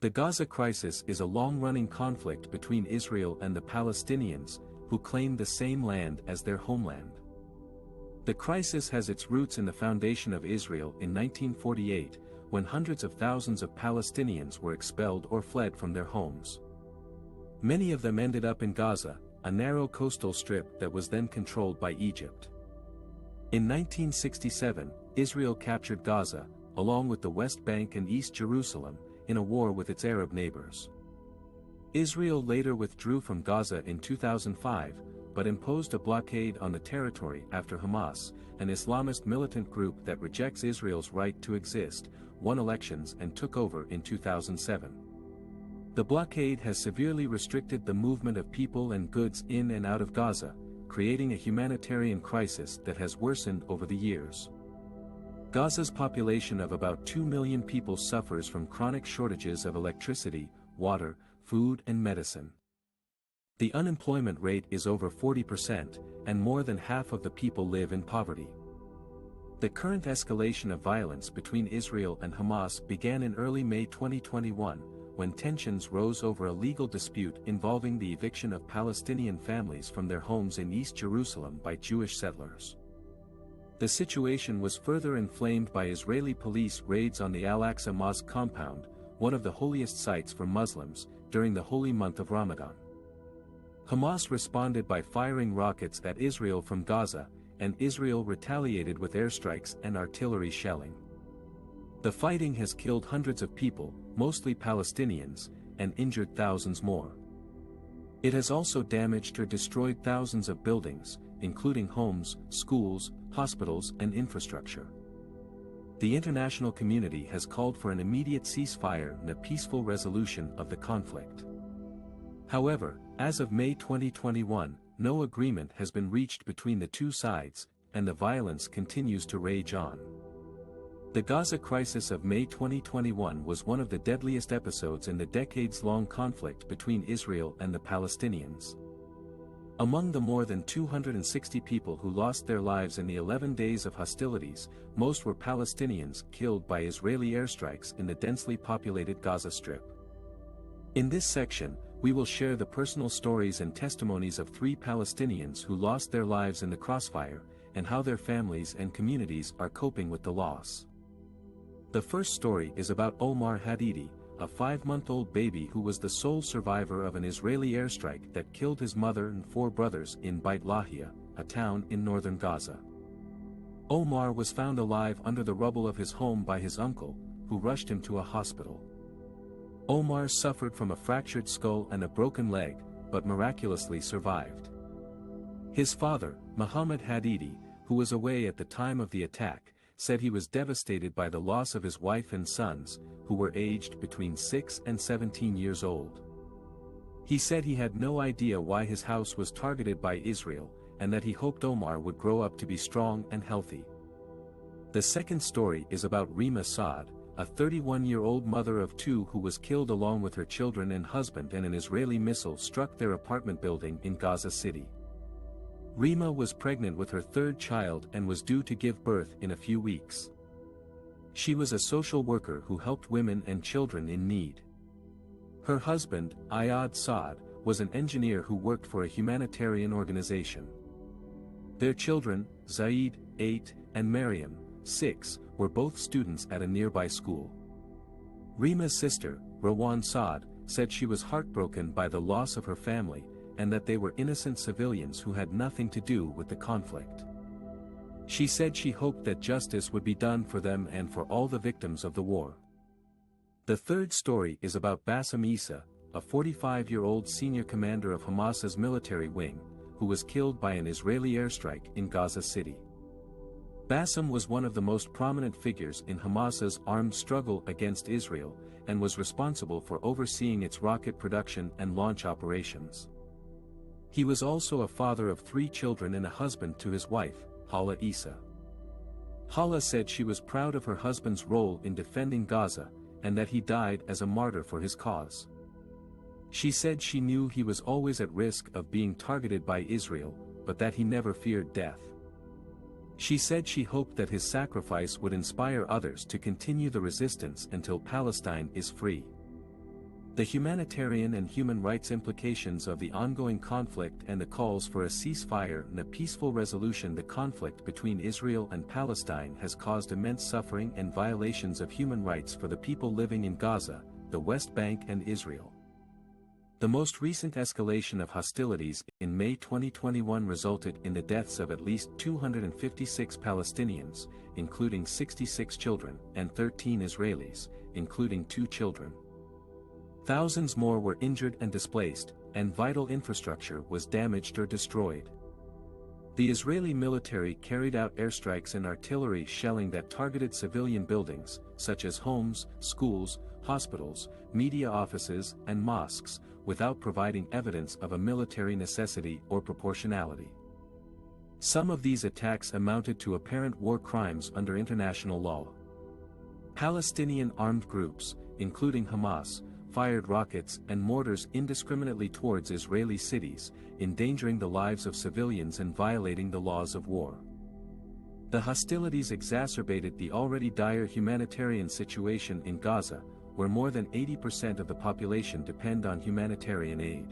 The Gaza Crisis is a long-running conflict between Israel and the Palestinians, who claim the same land as their homeland. The crisis has its roots in the foundation of Israel in 1948, when hundreds of thousands of Palestinians were expelled or fled from their homes. Many of them ended up in Gaza, a narrow coastal strip that was then controlled by Egypt. In 1967, Israel captured Gaza, along with the West Bank and East Jerusalem, in a war with its Arab neighbors. Israel later withdrew from Gaza in 2005, but imposed a blockade on the territory after Hamas, an Islamist militant group that rejects Israel's right to exist, won elections and took over in 2007. The blockade has severely restricted the movement of people and goods in and out of Gaza, creating a humanitarian crisis that has worsened over the years. Gaza's population of about 2 million people suffers from chronic shortages of electricity, water, food and medicine. The unemployment rate is over 40%, and more than half of the people live in poverty. The current escalation of violence between Israel and Hamas began in early May 2021, when tensions rose over a legal dispute involving the eviction of Palestinian families from their homes in East Jerusalem by Jewish settlers. The situation was further inflamed by Israeli police raids on the Al-Aqsa Mosque compound, one of the holiest sites for Muslims, during the holy month of Ramadan. Hamas responded by firing rockets at Israel from Gaza, and Israel retaliated with airstrikes and artillery shelling. The fighting has killed hundreds of people, mostly Palestinians, and injured thousands more. It has also damaged or destroyed thousands of buildings, including homes, schools, hospitals and infrastructure. The international community has called for an immediate ceasefire and a peaceful resolution of the conflict. However, as of May 2021, no agreement has been reached between the two sides, and the violence continues to rage on. The Gaza Crisis of May 2021 was one of the deadliest episodes in the decades-long conflict between Israel and the Palestinians. Among the more than 260 people who lost their lives in the 11 days of hostilities, most were Palestinians killed by Israeli airstrikes in the densely populated Gaza Strip. In this section, we will share the personal stories and testimonies of 3 Palestinians who lost their lives in the crossfire, and how their families and communities are coping with the loss. The first story is about Omar Hadidi, a 5-month-old baby who was the sole survivor of an Israeli airstrike that killed his mother and 4 brothers in Beit Lahia, a town in northern Gaza. Omar was found alive under the rubble of his home by his uncle, who rushed him to a hospital. Omar suffered from a fractured skull and a broken leg, but miraculously survived. His father, Muhammad Hadidi, who was away at the time of the attack, said he was devastated by the loss of his wife and sons, who were aged between 6 and 17 years old. He said he had no idea why his house was targeted by Israel, and that he hoped Omar would grow up to be strong and healthy. The second story is about Rima Saad, a 31-year-old mother of 2 who was killed along with her children and husband, and an Israeli missile struck their apartment building in Gaza City. Rima was pregnant with her 3rd child and was due to give birth in a few weeks. She was a social worker who helped women and children in need. Her husband, Ayad Saad, was an engineer who worked for a humanitarian organization. Their children, Zaid, 8, and Maryam, 6, were both students at a nearby school. Rima's sister, Rawan Saad, said she was heartbroken by the loss of her family, and that they were innocent civilians who had nothing to do with the conflict. She said she hoped that justice would be done for them and for all the victims of the war. The third story is about Bassem Issa, a 45-year-old senior commander of Hamas's military wing, who was killed by an Israeli airstrike in Gaza City. Bassem was one of the most prominent figures in Hamas's armed struggle against Israel, and was responsible for overseeing its rocket production and launch operations. He was also a father of 3 children and a husband to his wife, Hala Issa. Hala said she was proud of her husband's role in defending Gaza, and that he died as a martyr for his cause. She said she knew he was always at risk of being targeted by Israel, but that he never feared death. She said she hoped that his sacrifice would inspire others to continue the resistance until Palestine is free. The humanitarian and human rights implications of the ongoing conflict and the calls for a ceasefire and a peaceful resolution. The conflict between Israel and Palestine has caused immense suffering and violations of human rights for the people living in Gaza, the West Bank and Israel. The most recent escalation of hostilities in May 2021 resulted in the deaths of at least 256 Palestinians, including 66 children, and 13 Israelis, including 2 children. Thousands more were injured and displaced, and vital infrastructure was damaged or destroyed. The Israeli military carried out airstrikes and artillery shelling that targeted civilian buildings, such as homes, schools, hospitals, media offices, and mosques, without providing evidence of a military necessity or proportionality. Some of these attacks amounted to apparent war crimes under international law. Palestinian armed groups, including Hamas, fired rockets and mortars indiscriminately towards Israeli cities, endangering the lives of civilians and violating the laws of war. The hostilities exacerbated the already dire humanitarian situation in Gaza, where more than 80% of the population depend on humanitarian aid.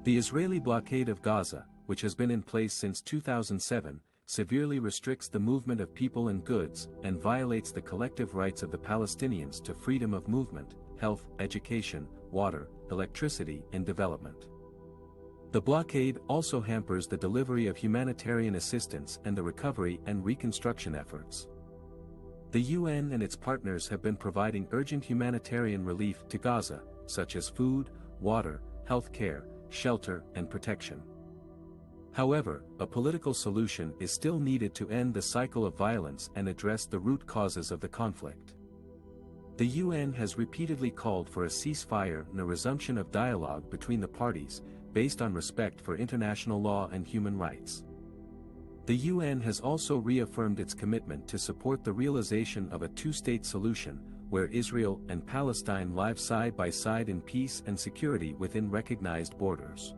The Israeli blockade of Gaza, which has been in place since 2007, severely restricts the movement of people and goods, and violates the collective rights of the Palestinians to freedom of movement, health, education, water, electricity, and development. The blockade also hampers the delivery of humanitarian assistance and the recovery and reconstruction efforts. The UN and its partners have been providing urgent humanitarian relief to Gaza, such as food, water, health care, shelter, and protection. However, a political solution is still needed to end the cycle of violence and address the root causes of the conflict. The UN has repeatedly called for a ceasefire and a resumption of dialogue between the parties, based on respect for international law and human rights. The UN has also reaffirmed its commitment to support the realization of a two-state solution, where Israel and Palestine live side by side in peace and security within recognized borders.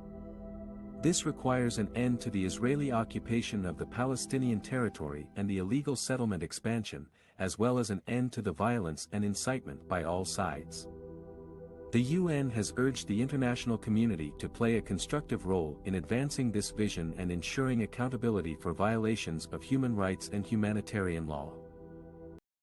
This requires an end to the Israeli occupation of the Palestinian territory and the illegal settlement expansion, as well as an end to the violence and incitement by all sides. The UN has urged the international community to play a constructive role in advancing this vision and ensuring accountability for violations of human rights and humanitarian law.